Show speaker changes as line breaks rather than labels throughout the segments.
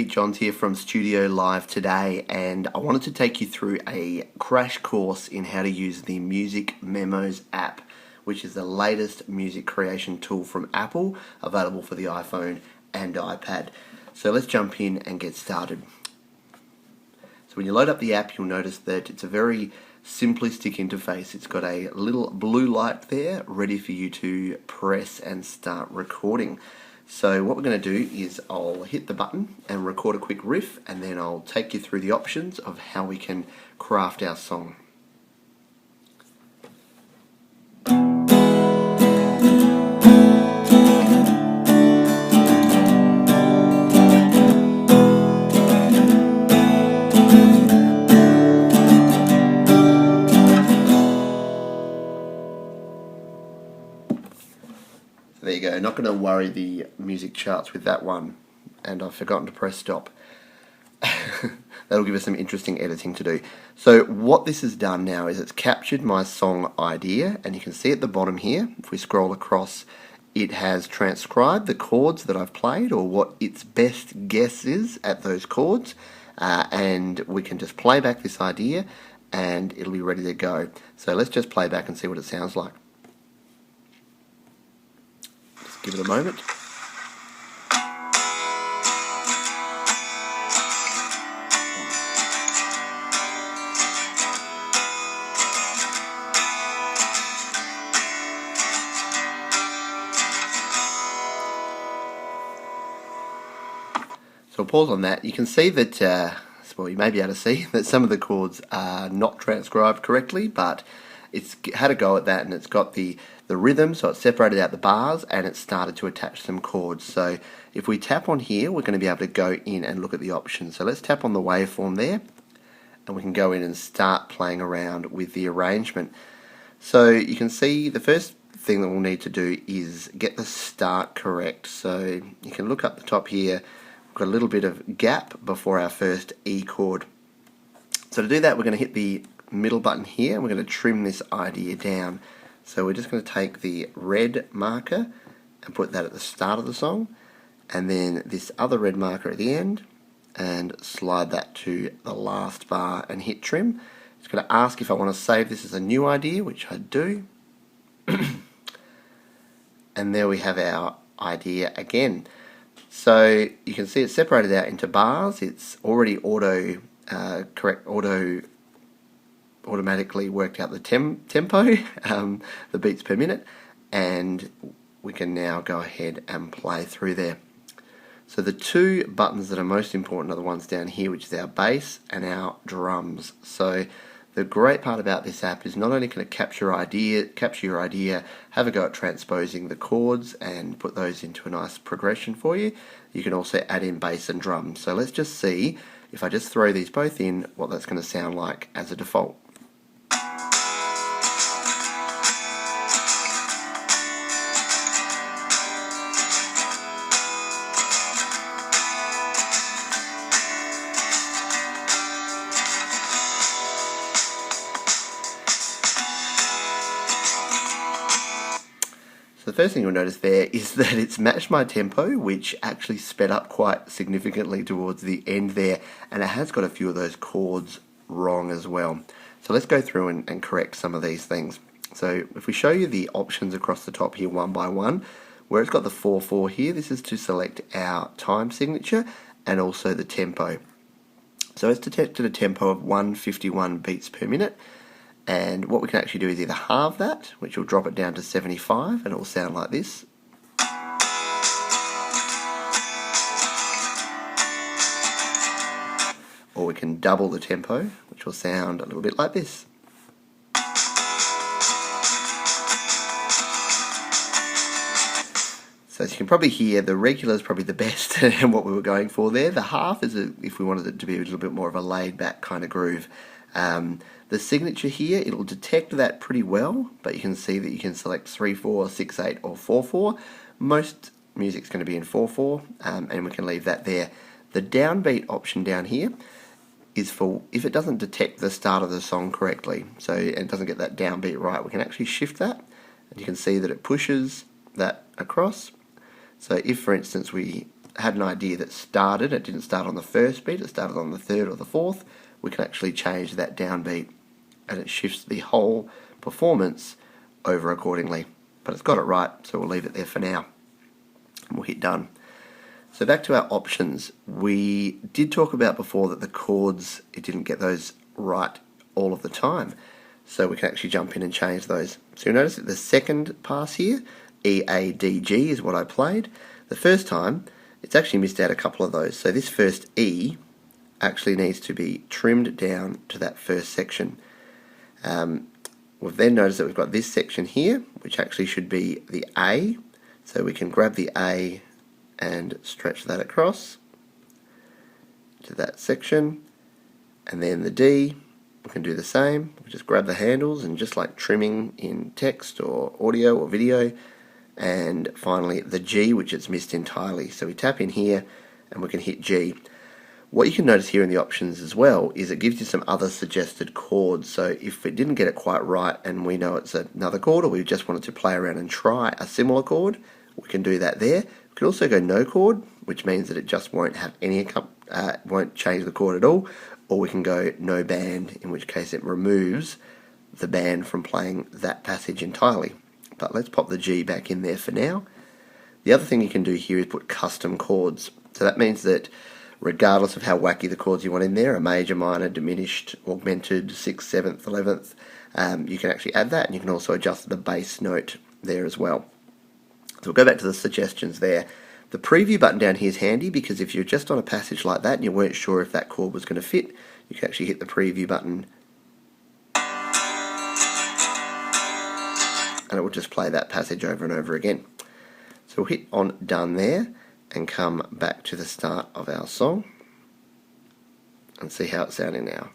Pete Johns here from Studio Live today, and I wanted to take you through a crash course in how to use the MEMOS App, which is the latest music creation tool from Apple, available for the iPhone and iPad. So let's jump in and get started. So when you load up the app, you'll notice that it's a very simplistic interface. It's got a little blue light there ready for you to press and start recording. So what we're going to do is I'll hit the button and record a quick riff, and then I'll take you through the options of how we can craft our song. There you go, not going to worry the music charts with that one, and I've forgotten to press stop. That'll give us some interesting editing to do. So what this has done now is it's captured my song idea, and you can see at the bottom here, if we scroll across, it has transcribed the chords that I've played, or what its best guess is at those chords, and we can just play back this idea and it'll be ready to go. So let's just play back and see what it sounds like. Give it a moment. So I'll pause on that. You can see that, well, you may be able to see that some of the chords are not transcribed correctly, but it's had a go at that, and it's got the rhythm, so it's separated out the bars and it's started to attach some chords. So if we tap on here, we're going to be able to go in and look at the options. So let's tap on the waveform there, and we can go in and start playing around with the arrangement. So you can see the first thing that we'll need to do is get the start correct. So you can look up the top here, we've got a little bit of gap before our first E chord. So to do that, we're going to hit the middle button here, and we're going to trim this idea down. So we're just going to take the red marker and put that at the start of the song, and then this other red marker at the end, and slide that to the last bar and hit trim. It's going to ask if I want to save this as a new idea, which I do. And there we have our idea again. So you can see it's separated out into bars. It's already automatically worked out the tempo, the beats per minute, and we can now go ahead and play through there. So the two buttons that are most important are the ones down here, which is our bass and our drums. So the great part about this app is not only can it capture your idea, have a go at transposing the chords and put those into a nice progression for you, you can also add in bass and drums. So let's just see, if I just throw these both in, what that's going to sound like as a default. So the first thing you'll notice there is that it's matched my tempo, which actually sped up quite significantly towards the end there, and it has got a few of those chords wrong as well. So let's go through and correct some of these things. So if we show you the options across the top here one by one, where it's got the 4/4 here, this is to select our time signature and also the tempo. So it's detected a tempo of 151 beats per minute. And what we can actually do is either halve that, which will drop it down to 75, and it will sound like this. Or we can double the tempo, which will sound a little bit like this. So as you can probably hear, the regular is probably the best and what we were going for there. The half is if we wanted it to be a little bit more of a laid back kind of groove. The signature here, it'll detect that pretty well, but you can see that you can select 3/4, 6/8 or 4/4. Most music's going to be in 4/4, and we can leave that there. The downbeat option down here is for if it doesn't detect the start of the song correctly, so it doesn't get that downbeat right, we can actually shift that, and you can see that it pushes that across. So if, for instance, we had an idea that started, it didn't start on the first beat, it started on the third or the fourth, we can actually change that downbeat and it shifts the whole performance over accordingly. But it's got it right, so we'll leave it there for now. And we'll hit done. So back to our options. We did talk about before that the chords, it didn't get those right all of the time. So we can actually jump in and change those. So you'll notice that the second pass here, E, A, D, G is what I played. The first time, it's actually missed out a couple of those. So this first E actually needs to be trimmed down to that first section. We've then noticed that we've got this section here, which actually should be the A. So we can grab the A and stretch that across to that section. And then the D, we can do the same. We just grab the handles and just like trimming in text or audio or video. And finally the G, which it's missed entirely. So we tap in here and we can hit G. What you can notice here in the options as well is it gives you some other suggested chords. So if it didn't get it quite right and we know it's another chord, or we just wanted to play around and try a similar chord, we can do that there. We can also go no chord, which means that it just won't have any won't change the chord at all, or we can go no band, in which case it removes the band from playing that passage entirely. But let's pop the G back in there for now. The other thing you can do here is put custom chords. So that means that regardless of how wacky the chords you want in there, a major, minor, diminished, augmented, 6th, 7th, 11th, you can actually add that, and you can also adjust the bass note there as well. So we'll go back to the suggestions there. The preview button down here is handy because if you're just on a passage like that and you weren't sure if that chord was going to fit, you can actually hit the preview button and it will just play that passage over and over again. So we'll hit on done there and come back to the start of our song and see how it's sounding now.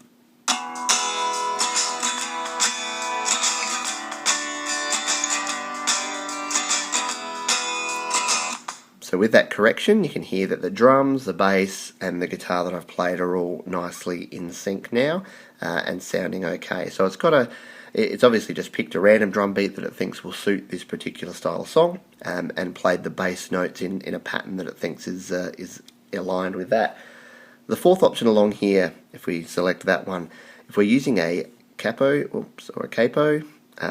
So with that correction, you can hear that the drums, the bass, and the guitar that I've played are all nicely in sync now and sounding okay. So it's obviously just picked a random drum beat that it thinks will suit this particular style of song and played the bass notes in a pattern that it thinks is aligned with that. The fourth option along here, if we select that one, if we're using a capo or a capo,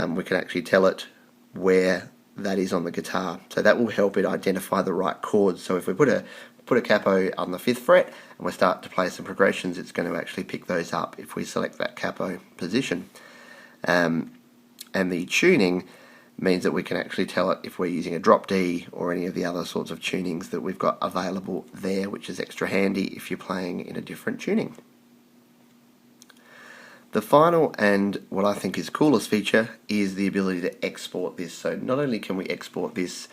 we can actually tell it where that is on the guitar. So that will help it identify the right chords. So if we put a capo on the 5th fret and we start to play some progressions, it's going to actually pick those up if we select that capo position. And the tuning means that we can actually tell it if we're using a drop D or any of the other sorts of tunings that we've got available there, which is extra handy if you're playing in a different tuning. The final and what I think is coolest feature is the ability to export this. So not only can we export this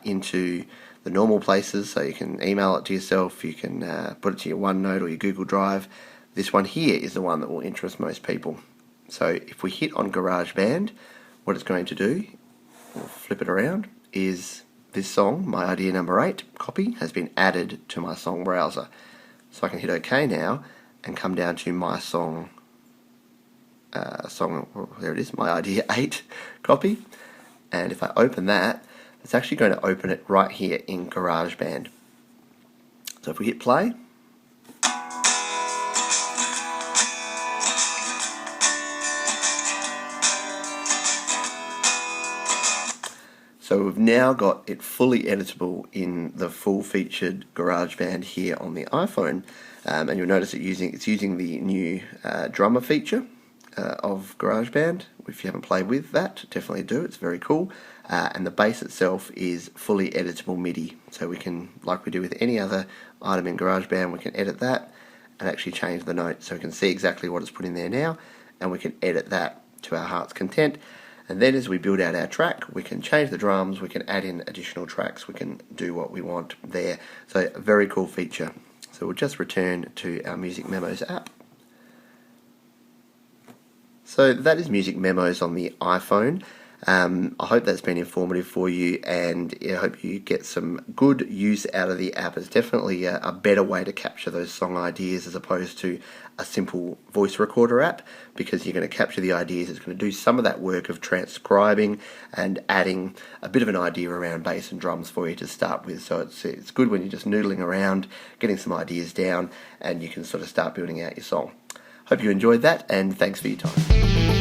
into the normal places, so you can email it to yourself, you can put it to your OneNote or your Google Drive. This one here is the one that will interest most people. So if we hit on GarageBand, what it's going to do, we'll flip it around, is this song, My Idea Number 8, copy, has been added to my song browser. So I can hit OK now and come down to my song, there it is, My Idea 8 copy. And if I open that, it's actually going to open it right here in GarageBand. So if we hit play, so we've now got it fully editable in the full-featured GarageBand here on the iPhone, and you'll notice it's using the new drummer feature of GarageBand. If you haven't played with that, definitely do. It's very cool. And the bass itself is fully editable MIDI, so we can, like we do with any other item in GarageBand, we can edit that and actually change the note, so we can see exactly what it's put in there now, and we can edit that to our heart's content. And then as we build out our track, we can change the drums, we can add in additional tracks, we can do what we want there. So a very cool feature. So we'll just return to our Music Memos app. So that is Music Memos on the iPhone. I hope that's been informative for you, and I hope you get some good use out of the app. It's definitely a better way to capture those song ideas as opposed to a simple voice recorder app, because you're going to capture the ideas. It's going to do some of that work of transcribing and adding a bit of an idea around bass and drums for you to start with. So it's good when you're just noodling around, getting some ideas down, and you can sort of start building out your song. Hope you enjoyed that, and thanks for your time.